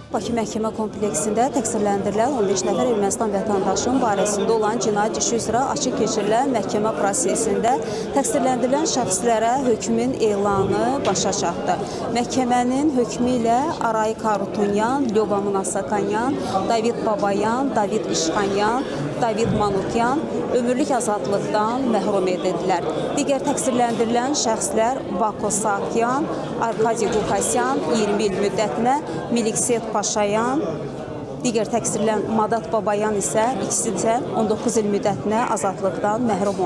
Bakı məhkəmə kompleksində təqsirləndirilən 15 nəfər Ermənistan vətəndaşının barəsində olan cinayət işi üzrə açıq keçirilən məhkəmə prosesində təqsirləndirilən şəxslərə hökmün elanı başa çatdı. Məhkəmənin hökmü ilə Aray Karutunyan, Lyova Mnasakanyan, David Babayan, David İşxanyan, David Manukyan ömürlük azadlıqdan məhrum edildilər. Digər təqsirləndirilən şəxslər Bako Sakyan, Arkadiy Gukasyan 20 il müddətinə, Milikset Paşayan, digər təqsirləndirilən Madat Babayan isə ikisi də 19 il müddətinə azadlıqdan məhrum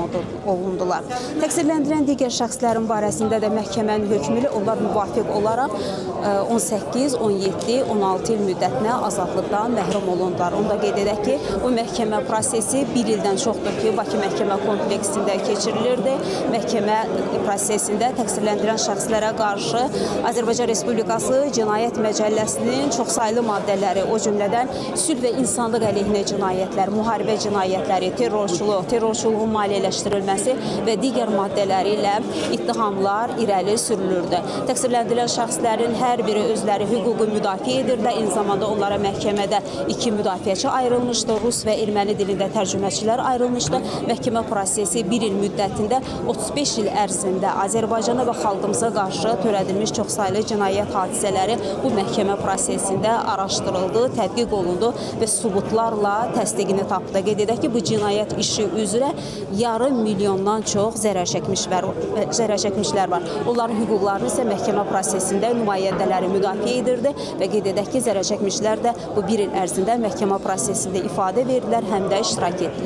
olundular. Təqsirləndirilən digər şəxslərin barəsində də məhkəmənin hökmü ilə onlar müvafiq olaraq 18, 17, 16 il müddətinə azadlıqdan məhrum olundular. Onu da qeyd edək ki, bu məhkəmə prosesi bir ildən çoxdur ki, Bakı məhkəmə kompleksində keçirilirdi. Məhkəmə prosesində təqsirləndirilən şəxslərə qarşı Azərbaycan Respublikası Cinayət Məcəlləsinin çoxsaylı maddələri, o cümlədən sülh və insanlıq əleyhinə cinayətlər, müharibə cinayətləri, terrorçuluğun maliyyələşdirilməsi və digər maddələri ilə ittihamlar irəli sürülürdü. Təqsirləndirilən şəxslərin hər biri özləri hüququ müdafiə edirdi. Eyni zamanda onlara məhkəmədə 2 müdafiəçi ayrılmışdı. Rus və erməni dilində tərcüməçilər ayrılmışdı. Məhkəmə prosesi bir il müddətində 35 il ərzində Azərbaycana və xalqımıza qarşı törədilmiş çoxsaylı cinayət hadisələri bu məhkəmə prosesində araşdırıldı, tədqiq olundu və sübutlarla təsdiqini tapdı. Qeyd edək ki, bu cinayət işi üzrə yarım milyondan çox zərər çəkmişlər var. Onların hüquqlarını isə məhkəmə prosesində nümayəndələri müdafiə edirdi və qeyd edək ki, zərər çəkmişlər də bu bir il ərzində məhkəmə prosesində ifadə verdilər, həm də iştirak etdilər.